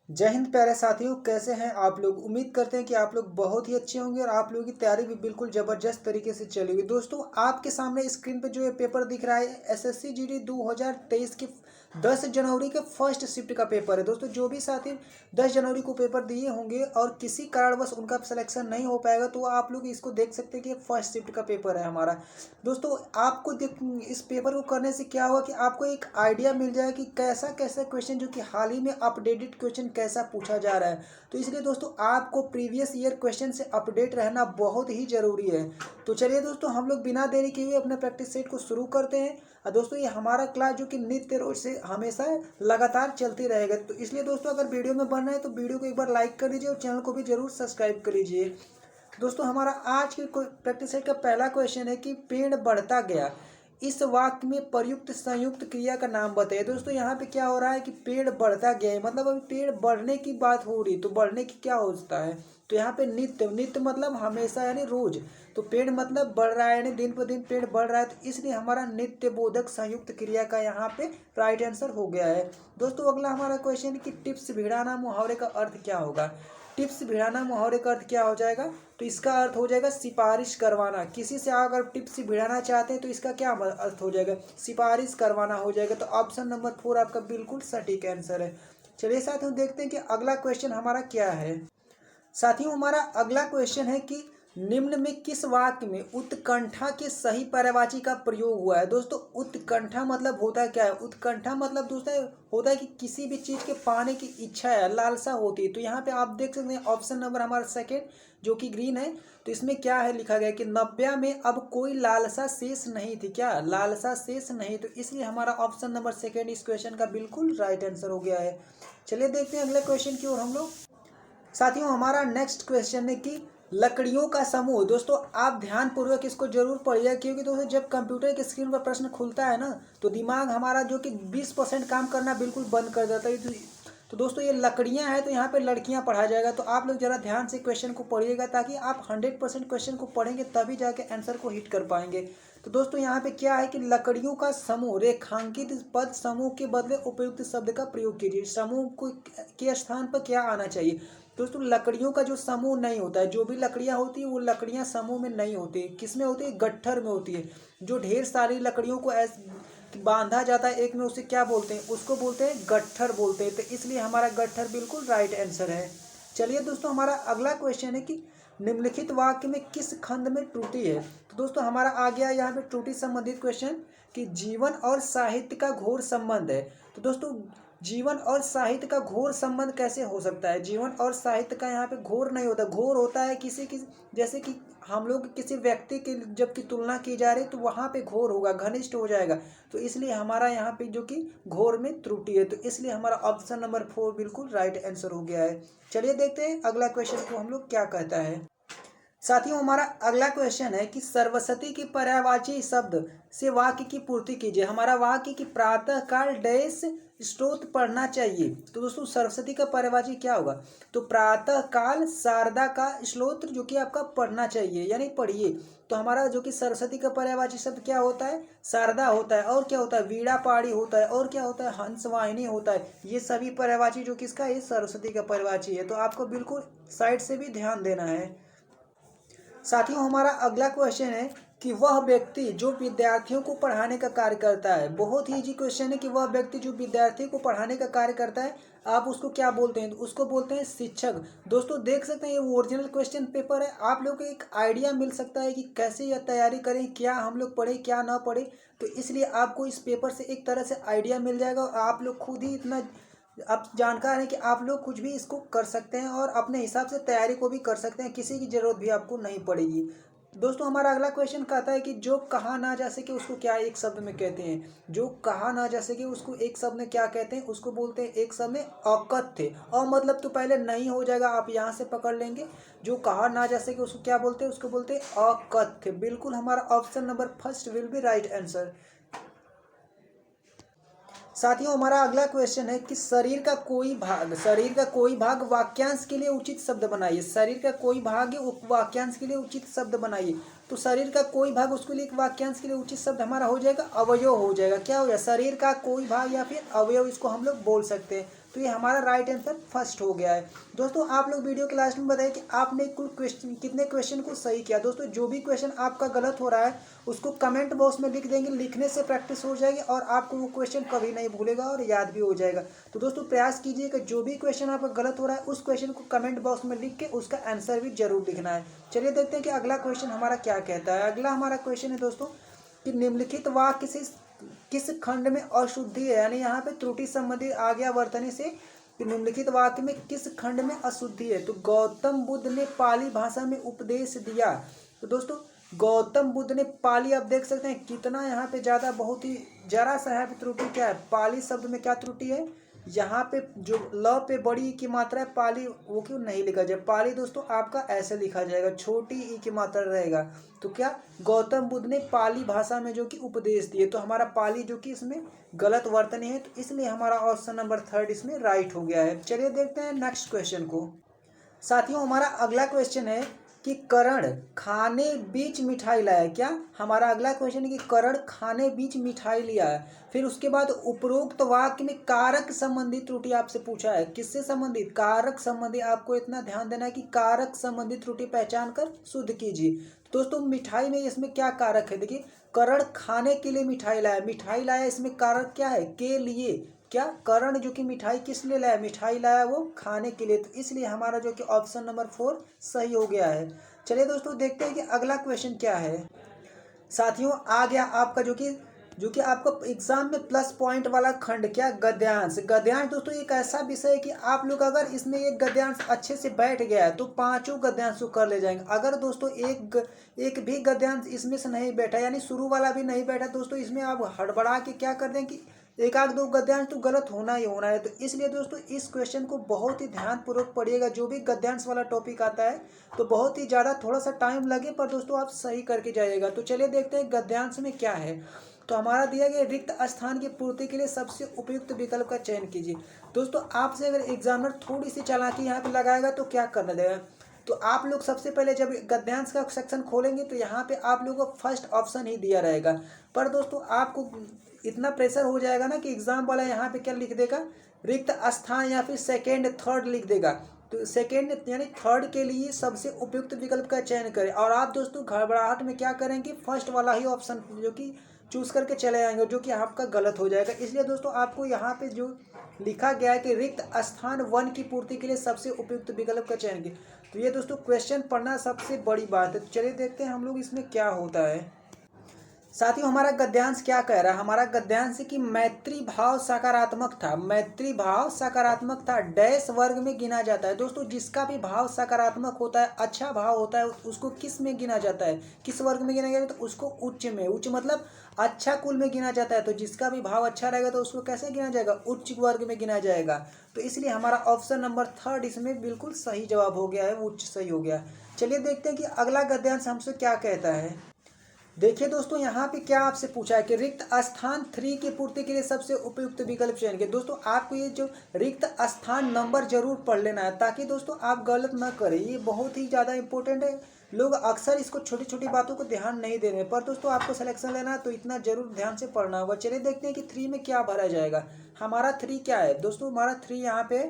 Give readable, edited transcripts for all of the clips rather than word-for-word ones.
जय हिंद प्यारे साथियों, कैसे हैं आप लोग। उम्मीद करते हैं कि आप लोग बहुत ही अच्छे होंगे और आप लोगों की तैयारी भी बिल्कुल ज़बरदस्त तरीके से चली हुई। दोस्तों, आपके सामने स्क्रीन पे जो ये पेपर दिख रहा है एसएससी जीडी 2023 के 10 जनवरी के फर्स्ट शिफ्ट का पेपर है। दोस्तों, जो भी साथी 10 जनवरी को पेपर दिए होंगे और किसी कारणवश उनका सिलेक्शन नहीं हो पाएगा तो आप लोग इसको देख सकते हैं कि फर्स्ट शिफ्ट का पेपर है हमारा। दोस्तों, आपको इस पेपर को करने से क्या हुआ कि आपको एक आइडिया मिल जाए कि कैसा कैसा क्वेश्चन जो कि हाल ही में अपडेटेड क्वेश्चन कैसा पूछा जा रहा है। तो इसलिए दोस्तों, आपको प्रीवियस ईयर क्वेश्चन से अपडेट रहना बहुत ही ज़रूरी है। तो चलिए दोस्तों, हम लोग बिना देरी किए हुए अपने प्रैक्टिस सेट को शुरू करते हैं। और दोस्तों, ये हमारा क्लास जो कि नित्य रोज से हमेशा लगातार चलती रहेगा। तो इसलिए दोस्तों, अगर वीडियो में बनना है तो वीडियो को एक बार लाइक कर लीजिए और चैनल को भी जरूर सब्सक्राइब कर लीजिए। दोस्तों, हमारा आज के प्रैक्टिस सेट का पहला क्वेश्चन है कि पेड़ बढ़ता गया, इस वाक्य में प्रयुक्त संयुक्त क्रिया का नाम बताइए। दोस्तों, यहाँ पे क्या हो रहा है कि पेड़ बढ़ता गया है, मतलब अभी पेड़ बढ़ने की बात हो रही, तो बढ़ने की क्या होता है। तो यहाँ पे नित्य, नित्य मतलब हमेशा यानी रोज। तो पेड़ मतलब बढ़ रहा है यानी दिन पर दिन पेड़ बढ़ रहा है, तो इसलिए हमारा नित्य बोधक संयुक्त क्रिया का यहाँ पे राइट आंसर हो गया है। दोस्तों, अगला हमारा क्वेश्चन है कि टिप्स भिड़ाना मुहावरे का अर्थ क्या होगा। टिप्स भिड़ाना मुहावरे का अर्थ क्या हो जाएगा। तो इसका अर्थ हो जाएगा सिफारिश करवाना। किसी से अगर टिप्स भिड़ाना चाहते हैं तो इसका क्या अर्थ हो जाएगा, सिफारिश करवाना हो जाएगा। तो ऑप्शन नंबर 4 आपका बिल्कुल सटीक आंसर है। चलिए साथियों, देखते हैं कि अगला क्वेश्चन हमारा क्या है। साथियों, हमारा अगला क्वेश्चन है कि निम्न में किस वाक्य में उत्कंठा के सही पर्यायवाची का प्रयोग हुआ है। दोस्तों, उत्कंठा मतलब होता है क्या है, उत्कंठा मतलब दोस्तों होता है कि किसी भी चीज के पाने की इच्छा है, लालसा होती है। तो यहाँ पे आप देख सकते हैं ऑप्शन नंबर हमारा सेकेंड जो कि ग्रीन है। तो इसमें क्या है लिखा गया कि नव्या में अब कोई लालसा शेष नहीं थी, क्या लालसा शेष नहीं। तो इसलिए हमारा ऑप्शन नंबर सेकेंड इस क्वेश्चन का बिल्कुल राइट आंसर हो गया है। चलिए देखते हैं अगले क्वेश्चन की ओर हम लोग। साथियों, हमारा नेक्स्ट क्वेश्चन है कि लकड़ियों का समूह। दोस्तों, आप ध्यान पूर्वक इसको जरूर पढ़िए, क्योंकि दोस्तों जब कंप्यूटर की स्क्रीन पर प्रश्न खुलता है ना तो दिमाग हमारा जो कि 20% काम करना बिल्कुल बंद कर देता है। तो दोस्तों, ये लकड़ियां हैं तो यहाँ पे लड़कियां पढ़ा जाएगा। तो आप लोग जरा ध्यान से क्वेश्चन को पढ़िएगा, ताकि आप 100% क्वेश्चन को पढ़ेंगे तभी जाके आंसर को हिट कर पाएंगे। तो दोस्तों, यहाँ पे क्या है कि लकड़ियों का समूह रेखांकित पद समूह के बदले उपयुक्त शब्द का प्रयोग कीजिए। समूह को के स्थान पर क्या आना चाहिए। दोस्तों, लकड़ियों का जो समूह नहीं होता है, जो भी लकड़ियां होती है वो लकड़ियां समूह में नहीं होती है। किस में होती है, गट्ठर में होती है। जो ढेर सारी लकड़ियों को बांधा जाता है एक में, उसे क्या बोलते हैं, उसको बोलते हैं गट्ठर बोलते हैं। तो इसलिए हमारा गट्ठर बिल्कुल राइट आंसर है। चलिए दोस्तों, हमारा अगला क्वेश्चन है कि निम्नलिखित वाक्य में किस खंड में त्रुटि है। तो दोस्तों, हमारा आ गया यहाँ पे त्रुटि संबंधित क्वेश्चन कि जीवन और साहित्य का घोर संबंध है। तो दोस्तों, जीवन और साहित्य का घोर संबंध कैसे हो सकता है। जीवन और साहित्य का यहाँ पे घोर नहीं होता, घोर होता है किसी की, जैसे कि हम लोग किसी व्यक्ति की जबकि तुलना की जा रही है तो वहाँ पे घोर होगा, घनिष्ठ हो जाएगा। तो इसलिए हमारा यहाँ पे जो कि घोर में त्रुटि है। तो इसलिए हमारा ऑप्शन नंबर 4 बिल्कुल राइट आंसर हो गया है। चलिए देखते हैं अगला क्वेश्चन को हम लोग क्या कहता है। साथियों, हमारा अगला क्वेश्चन है कि सर्वसती की पर्यायवाची शब्द से वाक्य की पूर्ति कीजिए। हमारा वाक्य की प्रातः काल डैश स्त्रोत पढ़ना चाहिए। तो दोस्तों, सरस्वती का पर्यायवाची क्या होगा। तो प्रातः काल शारदा का स्त्रोत्र जो कि आपका पढ़ना चाहिए यानी पढ़िए। तो हमारा जो कि सरस्वती का पर्यायवाची शब्द क्या होता है, शारदा होता है। और क्या होता है, वीणा पाड़ी होता है। और क्या होता है, हंसवाहिनी होता है। ये सभी पर्यायवाची जो किसका, ये सरस्वती का पर्यायवाची है। तो आपको बिल्कुल साइड से भी ध्यान देना है। साथियों, हमारा अगला क्वेश्चन है कि वह व्यक्ति जो विद्यार्थियों को पढ़ाने का कार्य करता है। बहुत ही इजी क्वेश्चन है कि वह व्यक्ति जो विद्यार्थी को पढ़ाने का कार्य करता है, आप उसको क्या बोलते हैं, उसको बोलते हैं शिक्षक। दोस्तों, देख सकते हैं ये ओरिजिनल क्वेश्चन पेपर है। आप लोग को एक आइडिया मिल सकता है कि कैसे यह तैयारी करें, क्या हम लोग पढ़ें क्या ना पढ़ें। तो इसलिए आपको इस पेपर से एक तरह से आइडिया मिल जाएगा और आप लोग खुद ही इतना आप जानकार हैं कि आप लोग कुछ भी इसको कर सकते हैं और अपने हिसाब से तैयारी को भी कर सकते हैं। किसी की ज़रूरत भी आपको नहीं पड़ेगी। दोस्तों, हमारा अगला क्वेश्चन कहता है कि जो कहा ना जा सके उसको क्या एक शब्द में कहते हैं। जो कहा ना जा सके उसको एक शब्द में क्या कहते हैं, उसको बोलते हैं एक शब्द में अकथ्य। और मतलब तो पहले नहीं हो जाएगा, आप यहाँ से पकड़ लेंगे। जो कहा ना जा सके उसको क्या बोलते हैं, उसको बोलते हैं अकथ्य। बिल्कुल हमारा option number first will be right answer. साथियों, हमारा अगला क्वेश्चन है कि शरीर का कोई भाग वाक्यांश के लिए उचित शब्द बनाइए। शरीर का कोई भाग वाक्यांश के लिए उचित शब्द बनाइए। तो शरीर का कोई भाग, उसके लिए एक वाक्यांश के लिए उचित शब्द हमारा हो जाएगा अवयव हो जाएगा। क्या हो जाएगा, शरीर का कोई भाग या फिर अवयव, इसको हम लोग बोल सकते हैं। तो ये हमारा राइट आंसर फर्स्ट हो गया है। दोस्तों आप लोग वीडियो के लास्ट में बताइए कि आपने कुल क्वेश्चन कितने क्वेश्चन को सही किया। दोस्तों जो भी क्वेश्चन आपका गलत हो रहा है उसको कमेंट बॉक्स में लिख देंगे, लिखने से प्रैक्टिस हो जाएगी और आपको वो क्वेश्चन कभी नहीं भूलेगा और याद भी हो जाएगा। तो दोस्तों प्रयास कीजिए कि जो भी क्वेश्चन आपका गलत हो रहा है उस क्वेश्चन को कमेंट बॉक्स में लिख के उसका आंसर भी जरूर लिखना है। चलिए देखते हैं कि अगला क्वेश्चन हमारा क्या कहता है। अगला हमारा क्वेश्चन है दोस्तों कि निम्नलिखित वाक्य से किस खंड में अशुद्धि है, यानी यहाँ पे त्रुटि संबंधी आज्ञा वर्तने से निम्नलिखित वाक्य में किस खंड में अशुद्धि है। तो गौतम बुद्ध ने पाली भाषा में उपदेश दिया। तो दोस्तों गौतम बुद्ध ने पाली, आप देख सकते हैं कितना यहाँ पे ज़्यादा बहुत ही जरा सा है त्रुटि क्या है, पाली शब्द में क्या त्रुटि है, यहाँ पे जो ल पे बड़ी ई की मात्रा है पाली वो क्यों नहीं लिखा जाए। पाली दोस्तों आपका ऐसे लिखा जाएगा, छोटी ई की मात्रा रहेगा। तो क्या गौतम बुद्ध ने पाली भाषा में जो कि उपदेश दिए, तो हमारा पाली जो कि इसमें गलत वर्तनी है, तो इसलिए हमारा ऑप्शन नंबर 3 इसमें राइट हो गया है। चलिए देखते हैं नेक्स्ट क्वेश्चन को। साथियों हमारा अगला क्वेश्चन है कि कर्ण खाने बीच मिठाई लाया। क्या हमारा अगला क्वेश्चन है कि कर्ण खाने बीच मिठाई लिया है। फिर उसके बाद उपरोक्त वाक्य में कारक संबंधी त्रुटि आपसे पूछा है। किससे संबंधित, कारक संबंधी। आपको इतना ध्यान देना है कि कारक संबंधी त्रुटि पहचान कर शुद्ध कीजिए। दोस्तों मिठाई में इसमें क्या कारक है, देखिए कर्ण खाने के लिए मिठाई लाया, मिठाई लाया इसमें कारक क्या है, के लिए। क्या कर्ण जो कि मिठाई किस लिए लाया, मिठाई लाया वो खाने के लिए, तो इसलिए हमारा जो कि ऑप्शन नंबर 4 सही हो गया है। चलिए दोस्तों देखते हैं कि अगला क्वेश्चन क्या है। साथियों आ गया आपका जो कि आपका एग्जाम में प्लस पॉइंट वाला खंड, क्या गद्यांश। गद्यांश दोस्तों एक ऐसा विषय है कि आप लोग अगर इसमें एक गद्यांश अच्छे से बैठ गया है तो पांचों गद्यांश को कर ले जाएंगे। अगर दोस्तों एक भी गद्यांश इसमें से नहीं बैठा, यानी शुरू वाला भी नहीं बैठा, दोस्तों इसमें आप हड़बड़ा के क्या कर दें कि एक आध दो गद्यांश तो गलत होना ही होना है। तो इसलिए दोस्तों इस क्वेश्चन को बहुत ही ध्यानपूर्वक पढ़िएगा। जो भी गद्यांश वाला टॉपिक आता है तो बहुत ही ज़्यादा थोड़ा सा टाइम लगे पर दोस्तों आप सही करके जाइएगा। तो चलिए देखते हैं गद्यांश में क्या है। तो हमारा दिया गया रिक्त स्थान की पूर्ति के लिए सबसे उपयुक्त विकल्प का चयन कीजिए। दोस्तों आपसे अगर एग्जामिनर थोड़ी सी चालाकी यहाँ पे लगाएगा तो क्या करना देगा, तो आप लोग सबसे पहले जब गद्यांश का सेक्शन खोलेंगे तो यहाँ पे आप लोगों को फर्स्ट ऑप्शन ही दिया रहेगा। पर दोस्तों आपको इतना प्रेशर हो जाएगा ना कि एग्जाम वाला यहाँ पे क्या लिख देगा, रिक्त स्थान या फिर सेकेंड थर्ड लिख देगा। तो सेकेंड यानी थर्ड के लिए सबसे उपयुक्त विकल्प का चयन करें और आप दोस्तों घबराहट में क्या करेंगे, फर्स्ट वाला ही ऑप्शन जो कि चूज करके चले जाएंगे, जो कि आपका गलत हो जाएगा। इसलिए दोस्तों आपको यहाँ पे जो लिखा गया है कि रिक्त स्थान 1 की पूर्ति के लिए सबसे उपयुक्त विकल्प का चयन किए, तो ये दोस्तों क्वेश्चन पढ़ना सबसे बड़ी बात है। तो चलिए देखते हैं हम लोग इसमें क्या होता है। साथियों हमारा गद्यांश क्या कह रहा है, हमारा गद्यांश कि मैत्री भाव सकारात्मक था, मैत्री भाव सकारात्मक था, डैश वर्ग में गिना जाता है। दोस्तों जिसका भी भाव सकारात्मक होता है, अच्छा भाव होता है, उसको किस में गिना जाता है, किस वर्ग में गिना जाता है, तो उसको उच्च में, उच्च मतलब अच्छा कुल में गिना जाता है। तो जिसका भी भाव अच्छा रहेगा तो उसको कैसे गिना जाएगा, उच्च वर्ग में गिना जाएगा। तो इसलिए हमारा ऑप्शन नंबर 3 इसमें बिल्कुल सही जवाब हो गया है, उच्च सही हो गया। चलिए देखते हैं कि अगला गद्यांश हमसे क्या कहता है। देखिए दोस्तों यहाँ पे क्या आपसे पूछा है कि रिक्त स्थान 3 की पूर्ति के लिए सबसे उपयुक्त विकल्प चयन किए। दोस्तों आपको ये जो रिक्त स्थान नंबर जरूर पढ़ लेना है ताकि दोस्तों आप गलत ना करें, ये बहुत ही ज़्यादा इंपॉर्टेंट है। लोग अक्सर इसको छोटी छोटी बातों को ध्यान नहीं दे रहे, पर दोस्तों आपको सिलेक्शन लेना है तो इतना जरूर ध्यान से पढ़ना होगा। चलिए देखते हैं कि 3 में क्या भरा जाएगा। हमारा 3 क्या है दोस्तों, हमारा 3 यहाँ पे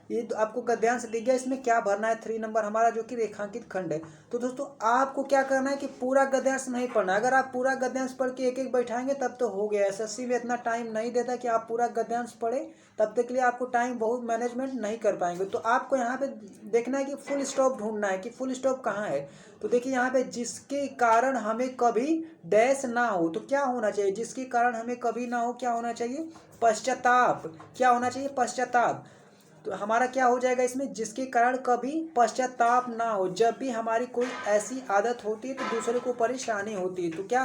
ये तो आपको गद्यांश दिख गया, इसमें क्या भरना है 3 नंबर हमारा जो कि रेखांकित खंड है। तो दोस्तों आपको क्या करना है कि पूरा गद्यांश नहीं पढ़ना, अगर आप पूरा गद्यांश पढ़ के एक एक बैठाएंगे तब तो हो गया। एसएससी में इतना टाइम नहीं देता कि आप पूरा गद्यांश पढ़े, तब तक के लिए आपको टाइम बहुत मैनेजमेंट नहीं कर पाएंगे। तो आपको यहाँ पे देखना है कि फुल स्टॉप ढूंढना है कि फुल स्टॉप कहाँ है। तो देखिए यहाँ पे जिसके कारण हमें कभी डैश ना हो, तो क्या होना चाहिए, जिसके कारण हमें कभी ना हो क्या होना चाहिए, पश्चाताप। क्या होना चाहिए, पश्चाताप। तो हमारा क्या हो जाएगा इसमें, जिसके कारण कभी पश्चाताप ना हो। जब भी हमारी कोई ऐसी आदत होती है तो दूसरे को परेशानी होती है, तो क्या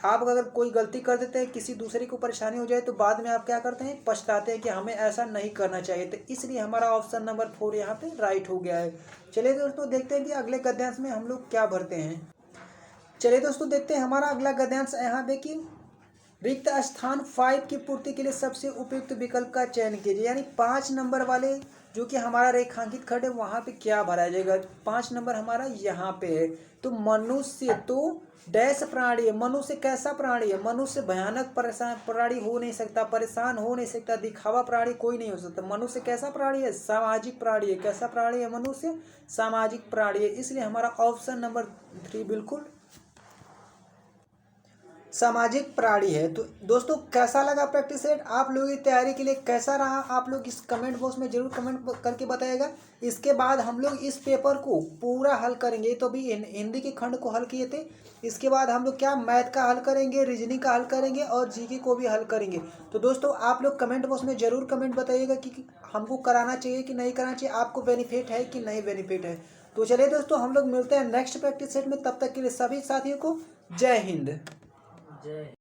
आप अगर कोई गलती कर देते हैं, किसी दूसरे को परेशानी हो जाए तो बाद में आप क्या करते हैं, पछताते हैं कि हमें ऐसा नहीं करना चाहिए। तो इसलिए हमारा ऑप्शन नंबर 4 यहाँ पे राइट हो गया है। चलिए दोस्तों देखते हैं कि अगले गद्यांश में हम लोग क्या भरते हैं। चलिए दोस्तों देखते हैं हमारा अगला गद्यांश यहाँ पे कि रिक्त स्थान 5 की पूर्ति के लिए सबसे उपयुक्त विकल्प का चयन कीजिए। यानी 5 नंबर वाले जो कि हमारा रेखांकित खंड है वहाँ पे क्या भरा जाएगा। 5 नंबर हमारा यहाँ पे है। तो मनुष्य तो डैश प्राणी है। मनुष्य कैसा प्राणी है? मनुष्य भयानक परेशान प्राणी हो नहीं सकता, परेशान हो नहीं सकता, दिखावा प्राणी कोई नहीं हो सकता। मनुष्य कैसा प्राणी है? सामाजिक प्राणी है। कैसा प्राणी है मनुष्य? सामाजिक प्राणी है। इसलिए हमारा ऑप्शन नंबर 3 बिल्कुल सामाजिक प्राणी है। तो दोस्तों कैसा लगा प्रैक्टिस सेट? आप लोगों की तैयारी के लिए कैसा रहा? आप लोग इस कमेंट बॉक्स में जरूर कमेंट करके बताइएगा। इसके बाद हम लोग इस पेपर को पूरा हल करेंगे। तो अभी हिंदी के खंड को हल किए थे। इसके बाद हम लोग क्या मैथ का हल करेंगे, रीजनिंग का हल करेंगे और जीके को भी हल करेंगे। तो दोस्तों आप लोग कमेंट बॉक्स में जरूर कमेंट बताइएगा कि हमको कराना चाहिए कि नहीं कराना चाहिए, आपको बेनिफिट है कि नहीं बेनिफिट है। तो चलिए दोस्तों हम लोग मिलते हैं नेक्स्ट प्रैक्टिस सेट में। तब तक के लिए सभी साथियों को जय हिंद। जय